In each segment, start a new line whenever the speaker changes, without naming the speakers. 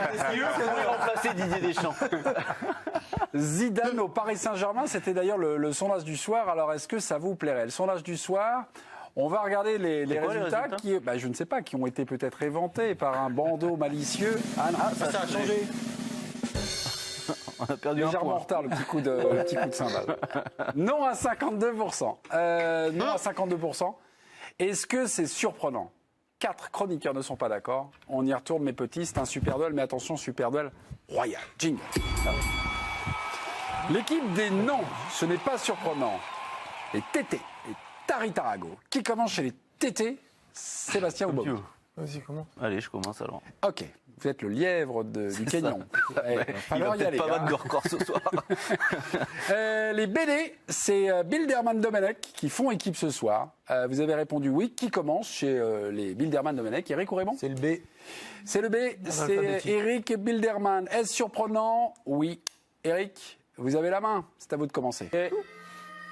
pourrait remplacer Didier Deschamps.
Zidane au Paris Saint-Germain, c'était d'ailleurs le sondage du soir. Alors, est-ce que ça vous plairait? Le sondage du soir, on va regarder les résultats qui, je ne sais pas, qui ont été peut-être éventés par un bandeau malicieux. Ah non, ça a changé.
On a perdu
légèrement en retard, le petit coup de cymbale. Non à 52%. Non à 52%. Est-ce que c'est surprenant? 4 chroniqueurs ne sont pas d'accord. On y retourne, mes petits. C'est un super duel, mais attention, super duel royal. Jingle. L'équipe des non, ce n'est pas surprenant. Les Tétés, les Taritarago. Qui commence chez les Tétés? Sébastien ou Bob?
Vas-y, comment?
Allez, je commence alors.
Ok, vous êtes le lièvre du Kenyon.
Il va peut-être pas battre Gorkor ce soir.
Les BD, c'est Bilderman Domenech qui font équipe ce soir. Vous avez répondu oui. Qui commence chez les Bilderman Domenech? Eric ou Raymond?
C'est le B.
C'est le B, c'est Eric Bilderman. Est-ce surprenant? Oui. Eric, vous avez la main, c'est à vous de commencer. Et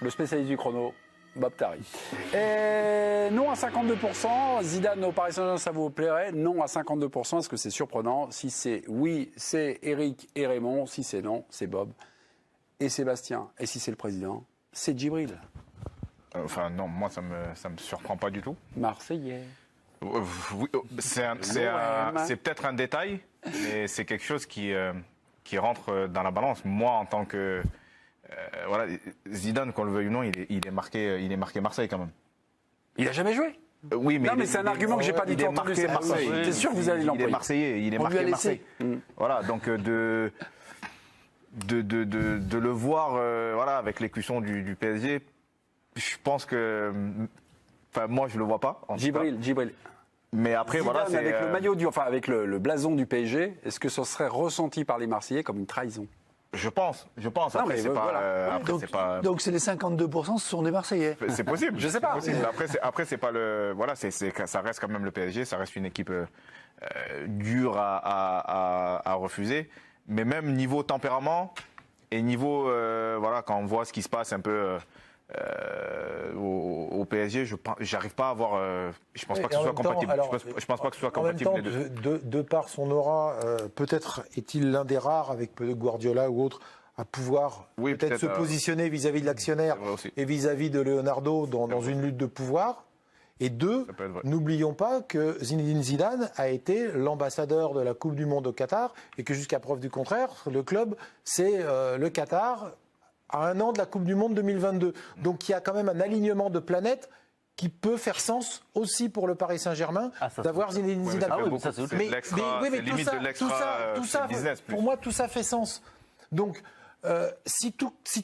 le spécialiste du chrono, Bob Tari. Et non à 52%, Zidane au Paris Saint-Germain, ça vous plairait? Non à 52%, est-ce que c'est surprenant? Si c'est oui, c'est Eric et Raymond. Si c'est non, c'est Bob et Sébastien. Et si c'est le président, c'est Djibril.
Enfin non, moi ça me surprend pas du tout.
Marseillais.
Oui, c'est peut-être un détail, mais c'est quelque chose qui rentre dans la balance. Moi, en tant que voilà, Zidane, qu'on le veuille ou non, il est marqué Marseille quand même.
Il a jamais joué?
Oui, mais
non, mais c'est un argument que j'ai pas du tout entendu.
C'est Marseille.
T'es sûr que vous allez l'employer?
Il est Marseillais, il est marqué Marseille. Voilà, donc de le voir, voilà, avec l'écusson du PSG, je pense que, enfin, moi je le vois pas.
Djibril.
Mais après,
Zidane,
voilà, c'est
avec le maillot avec le blason du PSG, est-ce que ce serait ressenti par les Marseillais comme une trahison?
Je pense. Après, c'est pas. Voilà.
Donc c'est les 52%, ce sont des Marseillais.
C'est possible.
Je sais pas.
Après, c'est pas le. Voilà, ça reste quand même le PSG. Ça reste une équipe dure à refuser. Mais même niveau tempérament et niveau, voilà, quand on voit ce qui se passe un peu au PSG, j'arrive pas à avoir. Je pense pas que ce soit compatible. Je pense pas que ce soit compatible.
En même temps, de par son aura, peut-être est-il l'un des rares avec Guardiola ou autre à pouvoir peut-être se positionner vis-à-vis de l'actionnaire et vis-à-vis de Leonardo dans une lutte de pouvoir. Et deux, n'oublions pas que Zinedine Zidane a été l'ambassadeur de la Coupe du Monde au Qatar et que jusqu'à preuve du contraire, le club, c'est le Qatar à 1 an de la Coupe du Monde 2022. Donc il y a quand même un alignement de planètes qui peut faire sens aussi pour le Paris Saint-Germain d'avoir Zinedine Zidane.
Ah oui, mais ça c'est autre chose.
Mais tout ça,
pour moi, tout ça fait sens. Donc si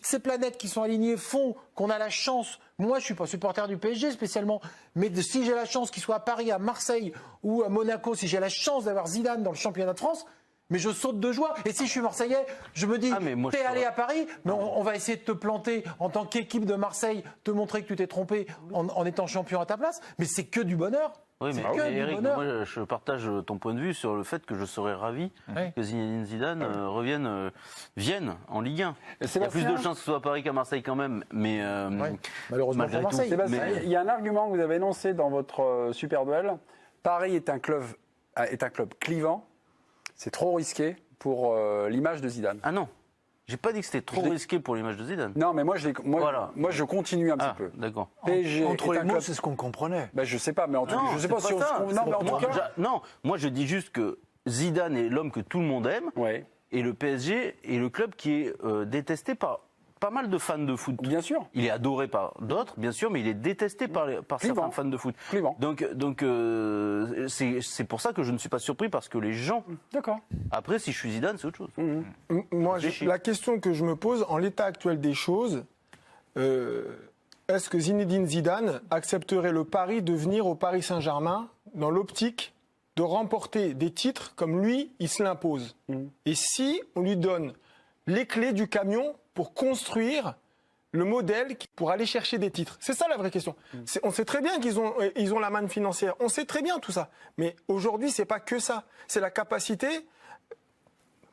ces planètes qui sont alignées font qu'on a la chance, moi je suis pas supporter du PSG spécialement, mais si j'ai la chance qu'il soit à Paris, à Marseille ou à Monaco, si j'ai la chance d'avoir Zidane dans le championnat de France, mais je saute de joie. Et si je suis Marseillais, je me dis, t'es allé à Paris, mais on va essayer de te planter en tant qu'équipe de Marseille, te montrer que tu t'es trompé en étant champion à ta place. Mais c'est que du bonheur.
Oui, mais Eric, moi je partage ton point de vue sur le fait que je serais ravi que Zinedine Zidane vienne en Ligue 1. Il y a plus de chances que ce soit à Paris qu'à Marseille quand même, mais
malheureusement pour Marseille.
Sébastien, il y a un argument que vous avez énoncé dans votre super duel. Paris est un club clivant. C'est trop risqué pour l'image de Zidane.
Ah non, j'ai pas dit que c'était trop risqué pour l'image de Zidane.
Non, mais moi je continue un petit peu.
D'accord.
Entre les mots, c'est ce qu'on comprenait.
Ben, je sais pas, mais en tout cas, je sais pas si
non, moi je dis juste que Zidane est l'homme que tout le monde aime, et le PSG est le club qui est détesté par pas mal de fans de foot.
Bien sûr.
Il est adoré par d'autres, bien sûr, mais il est détesté par certains fans de foot. Donc c'est pour ça que je ne suis pas surpris, parce que les gens...
D'accord.
Après, si je suis Zidane, c'est autre chose.
Moi, la question que je me pose, en l'état actuel des choses, est-ce que Zinedine Zidane accepterait le pari de venir au Paris Saint-Germain dans l'optique de remporter des titres comme lui, il se l'impose? Et si on lui donne les clés du camion pour construire le modèle pour aller chercher des titres? C'est ça la vraie question. On sait très bien qu'ils ont la manne financière. On sait très bien tout ça. Mais aujourd'hui, c'est pas que ça. C'est la capacité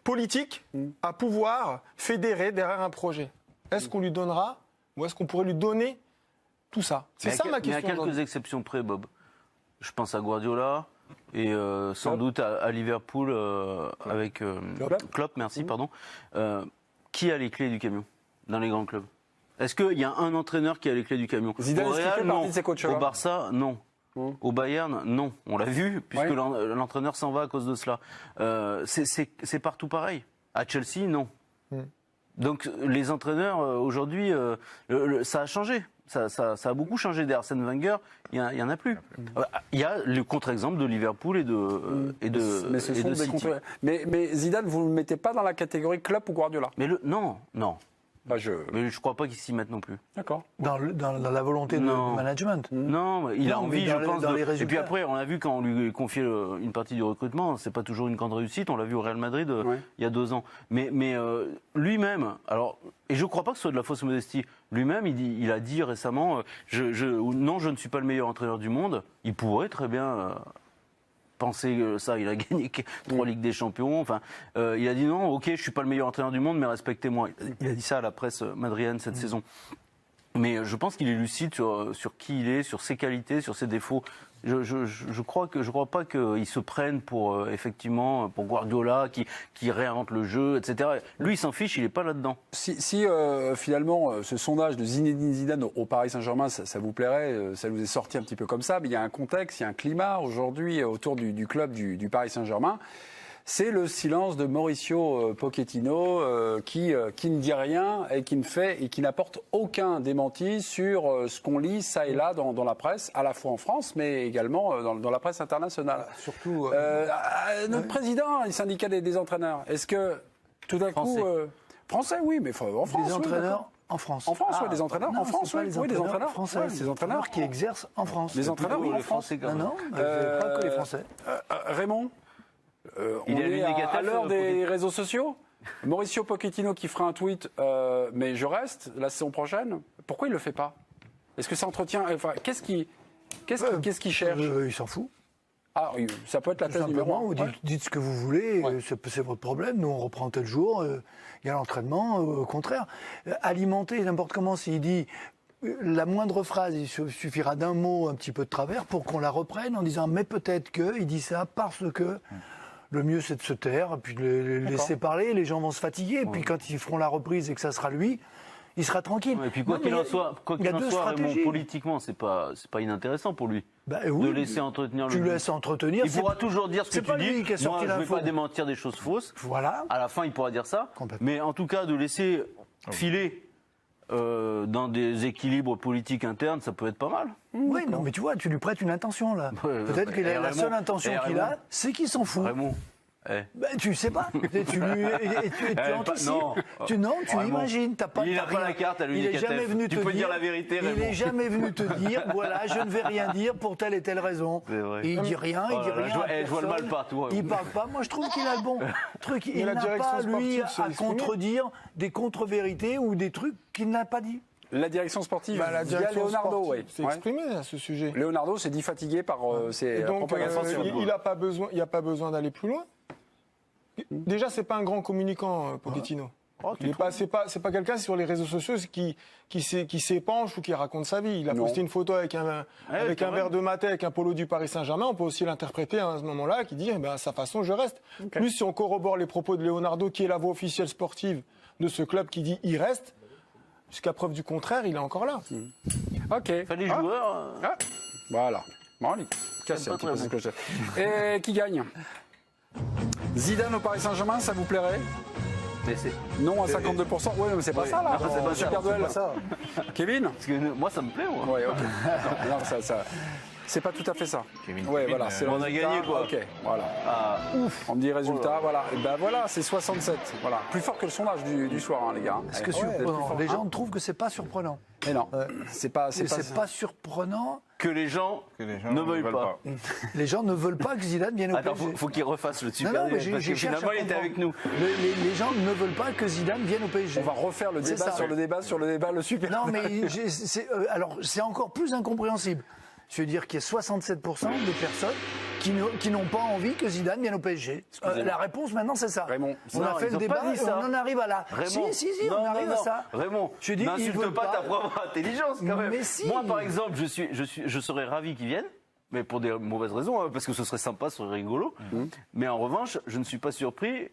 politique à pouvoir fédérer derrière un projet. Est-ce qu'on lui donnera ou est-ce qu'on pourrait lui donner tout ça? C'est ça ma question.
Mais à quelques exceptions près, Bob. Je pense à Guardiola, et sans doute à Liverpool avec Klopp, merci, pardon. Qui a les clés du camion dans les grands clubs? Est-ce qu'il y a un entraîneur qui a les clés du camion?
Zidane,
au Real, non. Au Barça, non. Au Bayern, non. On l'a vu, puisque l'entraîneur s'en va à cause de cela. C'est partout pareil. À Chelsea, non. Donc les entraîneurs, aujourd'hui, ça a changé. Ça a beaucoup changé d'Arsène Wenger. Il y en a plus. Il y a le contre-exemple de Liverpool et de City.
Mais Zidane, vous ne le mettez pas dans la catégorie Klopp ou Guardiola?
Non.
Mais
je ne crois pas qu'ils s'y mettent non plus.
D'accord.
Dans la volonté de management.
Non, il a envie, je pense. Et puis après, on a vu quand on lui confiait une partie du recrutement, c'est pas toujours une grande réussite. On l'a vu au Real Madrid il y a 2 ans. Mais lui-même, alors, et je ne crois pas que ce soit de la fausse modestie. Lui-même, il a dit récemment, non, je ne suis pas le meilleur entraîneur du monde. Il pourrait très bien. Penser ça, il a gagné 3 Ligues des Champions. Enfin, il a dit non, ok, je suis pas le meilleur entraîneur du monde, mais respectez-moi. Il a dit ça à la presse madrienne cette saison. Mais je pense qu'il est lucide sur qui il est, sur ses qualités, sur ses défauts. Je crois pas qu'il se prenne pour effectivement pour Guardiola qui réinvente le jeu, etc. Lui, il s'en fiche, il est pas là-dedans.
Si finalement ce sondage de Zinedine Zidane au Paris Saint-Germain, ça vous plairait, ça nous est sorti un petit peu comme ça, mais il y a un contexte, il y a un climat aujourd'hui autour du club du Paris Saint-Germain. C'est le silence de Mauricio Pochettino qui ne dit rien et qui ne fait et qui n'apporte aucun démenti sur ce qu'on lit ça et là dans la presse, à la fois en France mais également dans la presse internationale.
Surtout
notre président du syndicat des entraîneurs. Est-ce que tout d'un coup français, oui, mais en France,
des entraîneurs en France.
En France, oui, des entraîneurs en France, oui, des entraîneurs
français, des entraîneurs qui exercent en France.
Des entraîneurs en France.
Non, pas que les Français.
Raymond. On est à l'heure des réseaux sociaux. Mauricio Pochettino qui fera un tweet, mais je reste la saison prochaine. Pourquoi il le fait pas? Est-ce que ça entretient? Enfin, qu'est-ce qu'il cherche?
Il s'en fout.
Ah, ça peut être la thèse numéro 1.
Vous dites ce que vous voulez, c'est votre problème. Nous, on reprend tel jour. Il y a l'entraînement. Au contraire, alimenter n'importe comment. S'il dit la moindre phrase, il suffira d'un mot un petit peu de travers pour qu'on la reprenne en disant mais peut-être que il dit ça parce que. Le mieux, c'est de se taire, puis de le laisser parler. Les gens vont se fatiguer. Et puis, quand ils feront la reprise et que ça sera lui, il sera tranquille.
Et puis, quoi qu'il en soit, Raymond, politiquement, c'est pas inintéressant pour lui. De laisser entretenir
tu laisses entretenir.
Il pourra toujours dire ce que tu dis. Moi, je ne vais pas démentir des choses fausses.
Voilà.
À la fin, il pourra dire ça. Mais en tout cas, de laisser filer dans des équilibres politiques internes, ça peut être pas mal.
Oui, non, mais tu vois, tu lui prêtes une intention, là. Peut-être que la seule intention qu'il a, c'est qu'il s'en fout.
Raymond.
Tu sais pas. Tu anticipes. Tu imagines.
Il n'a pas la carte à l'Unicatif.
Il est jamais venu te dire.
Tu peux dire la vérité, Raymond.
Il n'est jamais venu te dire, voilà, je ne vais rien dire pour telle et telle raison. Et il dit rien, il dit rien.
Je vois le mal partout.
Il parle pas. Moi, je trouve qu'il a le bon truc. Il n'a pas, lui, à contredire des contre-vérités ou des trucs qu'il n'a pas dit.
La direction sportive, il y a Leonardo,
s'est exprimé à ce sujet.
Leonardo s'est dit fatigué par ses propagations.
Il n'y a pas besoin d'aller plus loin. Déjà, c'est pas un grand communicant, Pochettino. C'est pas quelqu'un sur les réseaux sociaux qui s'épanche ou qui raconte sa vie. Il a posté une photo avec un verre de maté, avec un polo du Paris Saint-Germain. On peut aussi l'interpréter à ce moment-là, qui dit à sa façon, je reste. Plus si on corrobore les propos de Leonardo, qui est la voix officielle sportive de ce club, qui dit il reste. Jusqu'à preuve du contraire, il est encore là.
Ok.
Les joueurs.
Voilà. Bon, allez. Cassez un petit peu cette clochette. Et qui gagne? Zidane au Paris Saint-Germain, ça vous plairait? Non à 52%. Oui, mais c'est pas ça là.
C'est pas
super duel.
Kevin? Parce que moi, ça me plaît. Moi.
Ouais, ok. Non, ça. C'est pas tout à fait ça.
Kevin,
voilà, c'est
on a gagné quoi.
Ok, voilà. Ouf. On me dit résultat, voilà. Et ben voilà, c'est 67. Voilà, plus fort que le sondage du soir, les gars.
Est-ce que surprenant? Les gens trouvent que c'est pas surprenant.
Mais non, c'est pas
surprenant
que les gens ne veulent pas.
Les gens ne veulent pas que Zidane vienne au PSG.
Attends, faut qu'il refasse le Super parce que finalement il était avec nous.
Les gens ne veulent pas que Zidane vienne au PSG.
On va refaire le débat sur le débat, le Super.
Non, mais alors c'est encore plus incompréhensible. Je veux dire qu'il y a 67% des personnes qui n'ont pas envie que Zidane vienne au PSG. La réponse maintenant, c'est ça.
Raymond,
on a fait le débat et on en arrive à là.
Raymond,
si, on arrive à ça.
Raymond, n'insulte pas ta propre intelligence quand même.
Mais si.
Moi, par exemple, je serais ravi qu'il vienne. mais pour des mauvaises raisons, parce que ce serait sympa, ce serait rigolo. Mais en revanche, je ne suis pas surpris